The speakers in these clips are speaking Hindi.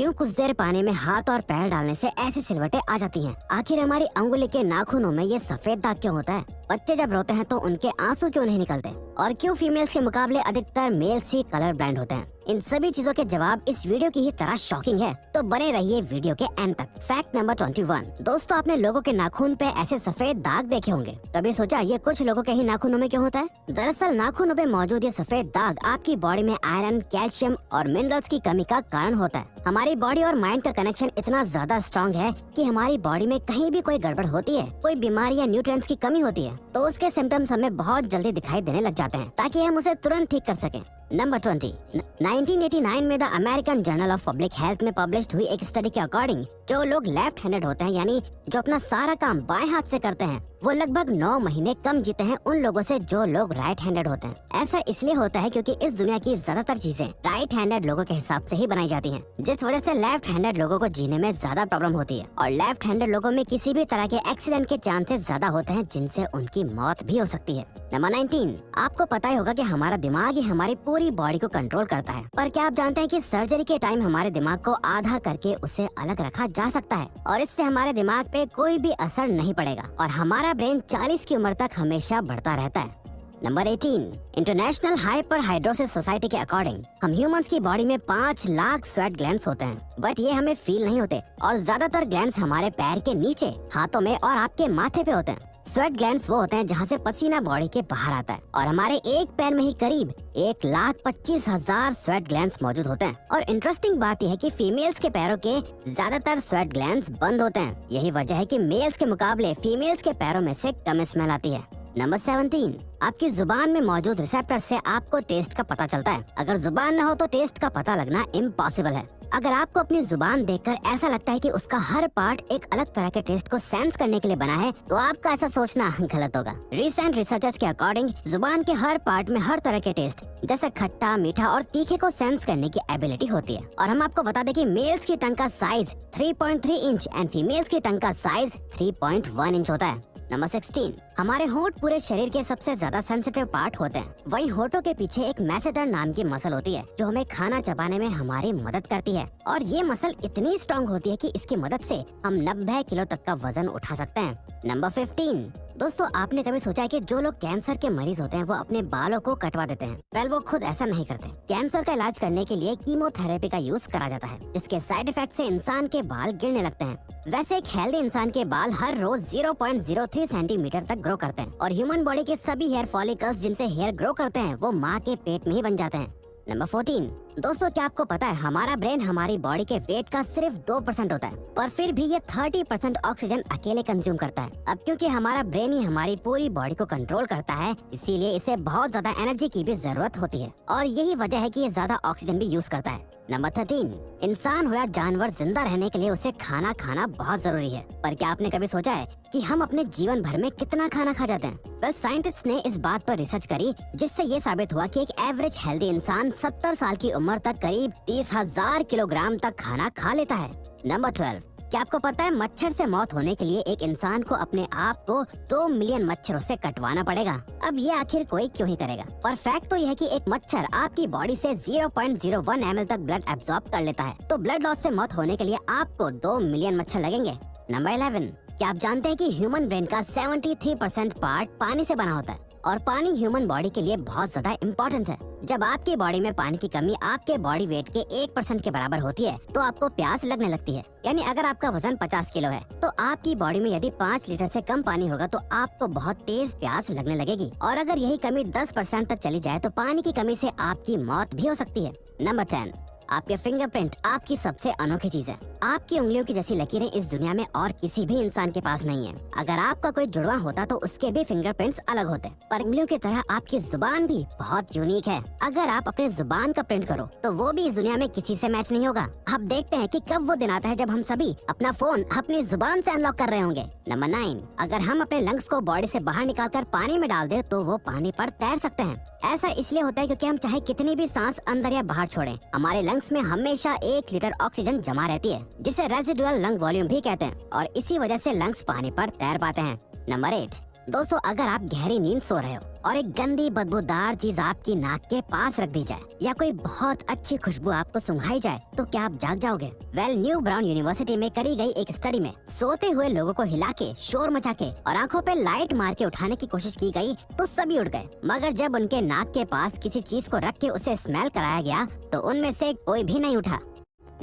क्यों कुछ देर पानी में हाथ और पैर डालने से ऐसी सिलवटें आ जाती हैं? आखिर हमारी अंगुली के नाखूनों में ये सफेद दाग क्यों होता है? बच्चे जब रोते हैं तो उनके आंसू क्यों नहीं निकलते? और क्यों फीमेल्स के मुकाबले अधिकतर मेल्स ही कलर ब्लाइंड होते हैं? इन सभी चीजों के जवाब इस वीडियो की ही तरह शॉकिंग है, तो बने रहिए वीडियो के एंड तक। Fact number 21। दोस्तों, आपने लोगों के नाखून पे ऐसे सफेद दाग देखे होंगे। कभी सोचा ये कुछ लोगों के ही नाखूनों में क्यों होता है? दरअसल नाखूनों पे मौजूद ये सफेद दाग आपकी बॉडी में आयरन, कैल्शियम और मिनरल्स की कमी का कारण होता है। हमारी बॉडी और माइंड का कनेक्शन इतना ज्यादा स्ट्रॉन्ग है कि हमारी बॉडी में कहीं भी कोई गड़बड़ होती है, कोई बीमारी या न्यूट्रिएंट्स की कमी होती है, तो उसके सिम्टम्स हमें बहुत जल्दी दिखाई देने लग जाते हैं, ताकि हम उसे तुरंत ठीक कर सकें। नंबर 20। 1989 में the American journal of public health में पब्लिश्ड हुई एक स्टडी के अकॉर्डिंग जो लोग लेफ्ट हैंडेड होते हैं, यानी जो अपना सारा काम बाएं हाथ से करते हैं, वो लगभग 9 महीने कम जीते हैं उन लोगों से जो लोग राइट हैंडेड होते हैं। ऐसा इसलिए होता है क्योंकि इस दुनिया की ज्यादातर चीजें राइट हैंडेड लोगों के हिसाब से ही बनाई जाती हैं, जिस वजह से लेफ्ट हैंडेड लोगों को जीने में ज्यादा प्रॉब्लम होती है। और लेफ्ट हैंडेड लोगों में किसी भी तरह के एक्सीडेंट के चांसेस ज्यादा होते हैं, जिनसे उनकी मौत भी हो सकती है। नंबर 19। आपको पता ही होगा कि हमारा दिमाग ही हमारी पूरी बॉडी को कंट्रोल करता है, पर क्या आप जानते हैं कि सर्जरी के टाइम हमारे दिमाग को आधा करके उसे अलग रखा जा सकता है और इससे हमारे दिमाग पे कोई भी असर नहीं पड़ेगा और हमारा ब्रेन 40 की उम्र तक हमेशा बढ़ता रहता है। नंबर 18। इंटरनेशनल हाइपरहाइड्रोसिस सोसाइटी के अकॉर्डिंग हम ह्यूमंस की बॉडी में 5 लाख स्वेट ग्लैंड्स होते हैं, बट ये हमें फील नहीं होते और ज्यादातर ग्लैंड्स हमारे पैर के नीचे, हाथों में और आपके माथे पे होते हैं। स्वेट ग्लैंड्स वो होते हैं जहाँ से पसीना बॉडी के बाहर आता है और हमारे एक पैर में ही करीब 1,25,000 स्वेट ग्लैंड्स मौजूद होते हैं। और इंटरेस्टिंग बात यह है कि फीमेल्स के पैरों के ज्यादातर स्वेट ग्लैंड्स बंद होते हैं। यही वजह है कि मेल्स के मुकाबले फीमेल्स के पैरों में से कम स्मेल आती है। नंबर 17। आपकी जुबान में मौजूद रिसेप्टर से आपको टेस्ट का पता चलता है। अगर जुबान न हो तो टेस्ट का पता लगना इम्पॉसिबल है। अगर आपको अपनी जुबान देखकर ऐसा लगता है कि उसका हर पार्ट एक अलग तरह के टेस्ट को सेंस करने के लिए बना है, तो आपका ऐसा सोचना गलत होगा। रिसेंट रिसर्चर्स के अकॉर्डिंग जुबान के हर पार्ट में हर तरह के टेस्ट जैसे खट्टा, मीठा और तीखे को सेंस करने की एबिलिटी होती है। और हम आपको बता दें कि मेल्स की टंग का साइज 3.3 इंच एंड फीमेल्स की टंग का साइज 3.1 इंच होता है। नंबर 16। हमारे होंठ पूरे शरीर के सबसे ज्यादा सेंसिटिव पार्ट होते हैं। वहीं होठों के पीछे एक मैसेटर नाम की मसल होती है जो हमें खाना चबाने में हमारी मदद करती है और ये मसल इतनी स्ट्रॉन्ग होती है कि इसकी मदद से हम 90 किलो तक का वजन उठा सकते हैं। नंबर 15। दोस्तों, आपने कभी सोचा है कि जो लोग कैंसर के मरीज होते हैं वो अपने बालों को कटवा देते हैं? वेल, वो खुद ऐसा नहीं करते। कैंसर का इलाज करने के लिए कीमोथेरेपी का यूज करा जाता है, जिसके साइड इफेक्ट से इंसान के बाल गिरने लगते हैं। वैसे एक हेल्दी इंसान के बाल हर रोज 0.03 सेंटीमीटर तक ग्रो करते हैं और ह्यूमन बॉडी के सभी हेयर फॉलिकल्स जिनसे हेयर ग्रो करते हैं वो माँ के पेट में ही बन जाते हैं। नंबर 14। दोस्तों, क्या आपको पता है हमारा ब्रेन हमारी बॉडी के वेट का सिर्फ 2% होता है, पर फिर भी ये 30% ऑक्सीजन अकेले कंज्यूम करता है। अब क्योंकि हमारा ब्रेन ही हमारी पूरी बॉडी को कंट्रोल करता है, इसीलिए इसे बहुत ज्यादा एनर्जी की भी जरूरत होती है और यही वजह है कि ये ज्यादा ऑक्सीजन भी यूज करता है। नंबर 13। इंसान हो या जानवर, जिंदा रहने के लिए उसे खाना खाना बहुत जरूरी है, पर क्या आपने कभी सोचा है कि हम अपने जीवन भर में कितना खाना खा जाते हैं? वेल, साइंटिस्ट ने इस बात पर रिसर्च करी जिससे ये साबित हुआ कि एक एवरेज हेल्दी इंसान 70 साल की उम्र तक करीब 30,000 किलोग्राम तक खाना खा लेता है। नंबर 12। क्या आपको पता है मच्छर से मौत होने के लिए एक इंसान को अपने आप को 2 मिलियन मच्छरों से कटवाना पड़ेगा? अब ये आखिर कोई क्यों ही करेगा? पर फैक्ट तो यह है कि एक मच्छर आपकी बॉडी से 0.01 ml तक ब्लड एब्जॉर्ब कर लेता है, तो ब्लड लॉस से मौत होने के लिए आपको 2 मिलियन मच्छर लगेंगे। नंबर 11। क्या आप जानते हैं कि ह्यूमन ब्रेन का 73% पार्ट पानी से बना होता है और पानी ह्यूमन बॉडी के लिए बहुत ज्यादा इम्पोर्टेंट है। जब आपकी बॉडी में पानी की कमी आपके बॉडी वेट के 1% के बराबर होती है तो आपको प्यास लगने लगती है। यानी अगर आपका वजन 50 किलो है तो आपकी बॉडी में यदि 5 लीटर से कम पानी होगा तो आपको बहुत तेज प्यास लगने लगेगी और अगर यही कमी 10% तक चली जाए तो पानी की कमी से आपकी मौत भी हो सकती है। नंबर 10। आपके फिंगरप्रिंट आपकी सबसे अनोखी चीज है। आपकी उंगलियों की जैसी लकीरें इस दुनिया में और किसी भी इंसान के पास नहीं है। अगर आपका कोई जुड़वा होता तो उसके भी फिंगरप्रिंट्स अलग होते, पर उंगलियों की तरह आपकी जुबान भी बहुत यूनिक है। अगर आप अपने जुबान का प्रिंट करो तो वो भी इस दुनिया में किसी से मैच नहीं होगा। अब देखते हैं कि कब वो दिन आता है जब हम सभी अपना फोन अपनी जुबान से अनलॉक कर रहे होंगे। नंबर 9। अगर हम अपने लंग्स को बॉडी से बाहर निकालकर पानी में डाल दे तो वो पानी पर तैर सकते हैं। ऐसा इसलिए होता है क्योंकि हम चाहे कितनी भी सांस अंदर या बाहर छोड़ें, हमारे लंग्स में हमेशा 1 लीटर ऑक्सीजन जमा रहती है, जिसे रेजिडुअल लंग वॉल्यूम भी कहते हैं और इसी वजह से लंग्स पानी पर तैर पाते हैं। नंबर 8। दोस्तों, अगर आप गहरी नींद सो रहे हो और एक गंदी बदबूदार चीज आपकी नाक के पास रख दी जाए या कोई बहुत अच्छी खुशबू आपको सुंघाई जाए तो क्या आप जाग जाओगे? न्यू ब्राउन यूनिवर्सिटी में करी गई एक स्टडी में सोते हुए लोगों को हिला के, शोर मचा के और आंखों पे लाइट मार के उठाने की कोशिश की गई तो सभी उठ गए, मगर जब उनके नाक के पास किसी चीज को रख के उसे स्मेल कराया गया तो उनमें से कोई भी नहीं उठा।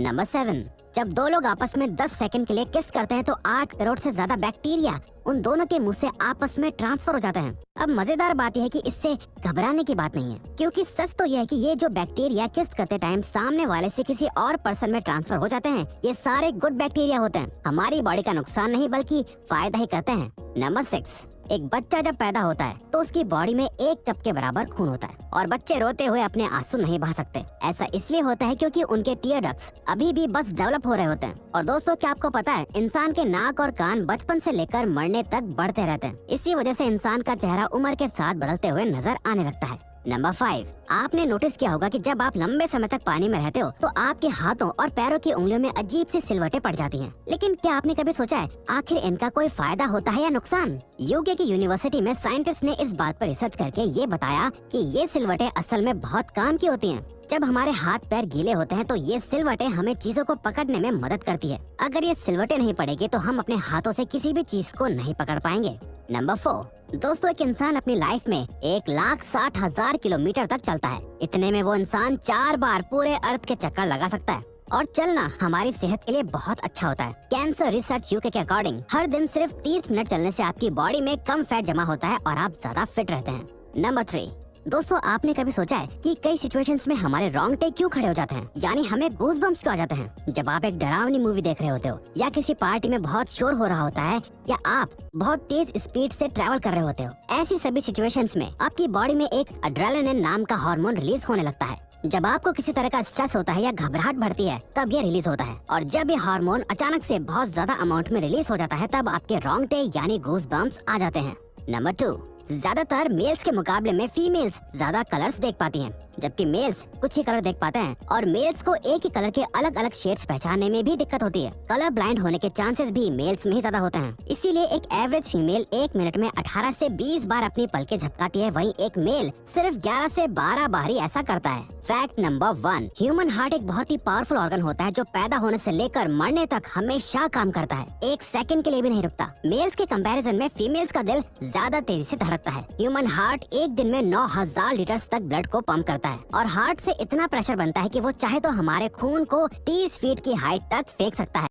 नंबर 7, जब दो लोग आपस में 10 सेकंड के लिए किस करते हैं तो 8 करोड़ से ज्यादा बैक्टीरिया उन दोनों के मुंह से आपस में ट्रांसफर हो जाते हैं। अब मजेदार बात यह है कि इससे घबराने की बात नहीं है, क्योंकि सच तो यह है कि ये जो बैक्टीरिया किस करते टाइम सामने वाले से किसी और पर्सन में ट्रांसफर हो जाते हैं, ये सारे गुड बैक्टीरिया होते हैं, हमारी बॉडी का नुकसान नहीं बल्कि फायदा ही करते हैं। नंबर 6, एक बच्चा जब पैदा होता है तो उसकी बॉडी में 1 कप के बराबर खून होता है और बच्चे रोते हुए अपने आंसू नहीं बहा सकते। ऐसा इसलिए होता है क्योंकि उनके टीयर डक्ट्स अभी भी बस डेवलप हो रहे होते हैं। और दोस्तों, क्या आपको पता है इंसान के नाक और कान बचपन से लेकर मरने तक बढ़ते रहते हैं। इसी वजह से इंसान का चेहरा उम्र के साथ बदलते हुए नजर आने लगता है। नंबर 5, आपने नोटिस किया होगा कि जब आप लंबे समय तक पानी में रहते हो तो आपके हाथों और पैरों की उंगलियों में अजीब सी सिलवटें पड़ जाती हैं। लेकिन क्या आपने कभी सोचा है आखिर इनका कोई फायदा होता है या नुकसान? यूके की यूनिवर्सिटी में साइंटिस्ट ने इस बात पर रिसर्च करके ये बताया कि ये सिलवटें असल में बहुत काम की होती हैं। जब हमारे हाथ पैर गीले होते हैं तो ये सिलवटें हमें चीजों को पकड़ने में मदद करती है। अगर ये सिलवटें नहीं पड़ेगी तो हम अपने हाथों से किसी भी चीज को नहीं पकड़ पाएंगे। नंबर 4, दोस्तों, एक इंसान अपनी लाइफ में 1,60,000 किलोमीटर तक चलता है। इतने में वो इंसान 4 बार पूरे अर्थ के चक्कर लगा सकता है। और चलना हमारी सेहत के लिए बहुत अच्छा होता है। कैंसर रिसर्च यूके के अकॉर्डिंग हर दिन सिर्फ 30 मिनट चलने से आपकी बॉडी में कम फैट जमा होता है और आप ज्यादा फिट रहते हैं। नंबर 3, दोस्तों, आपने कभी सोचा है कि कई सिचुएशंस में हमारे रोंगटे क्यों खड़े हो जाते हैं, यानी हमें गूज़बम्प्स क्यों आ जाते हैं? जब आप एक डरावनी मूवी देख रहे होते हो या किसी पार्टी में बहुत शोर हो रहा होता है या आप बहुत तेज स्पीड से ट्रैवल कर रहे होते हो, ऐसी सभी सिचुएशंस में आपकी बॉडी में एक एड्रेनालिन नाम का हार्मोन रिलीज होने लगता है। जब आपको किसी तरह का स्ट्रेस होता है या घबराहट बढ़ती है तब ये रिलीज होता है, और जब ये हार्मोन अचानक से बहुत ज्यादा अमाउंट में रिलीज हो जाता है तब आपके रोंगटे यानी गूज़बम्प्स आ जाते हैं। नंबर 2, ज्यादातर मेल्स के मुकाबले में फीमेल्स ज्यादा कलर्स देख पाती हैं, जबकि मेल्स कुछ ही कलर देख पाते हैं। और मेल्स को एक ही कलर के अलग अलग शेड्स पहचानने में भी दिक्कत होती है। कलर ब्लाइंड होने के चांसेस भी मेल्स में ही ज्यादा होते हैं। इसीलिए एक एवरेज फीमेल 1 मिनट में 18 से 20 बार अपनी पलकें झपकाती है, वहीं एक मेल सिर्फ 11 से 12 बार ही ऐसा करता है। फैक्ट नंबर 1, ह्यूमन हार्ट एक बहुत ही पावरफुल ऑर्गन होता है जो पैदा होने से लेकर मरने तक हमेशा काम करता है, 1 सेकंड के लिए भी नहीं रुकता। मेल्स के कंपैरिजन में फीमेल्स का दिल ज्यादा तेजी से धड़कता है। ह्यूमन हार्ट एक दिन में 9,000 लीटर तक ब्लड को पंप करता है और हार्ट से इतना प्रेशर बनता है कि वो चाहे तो हमारे खून को 30 फीट की हाइट तक फेंक सकता है।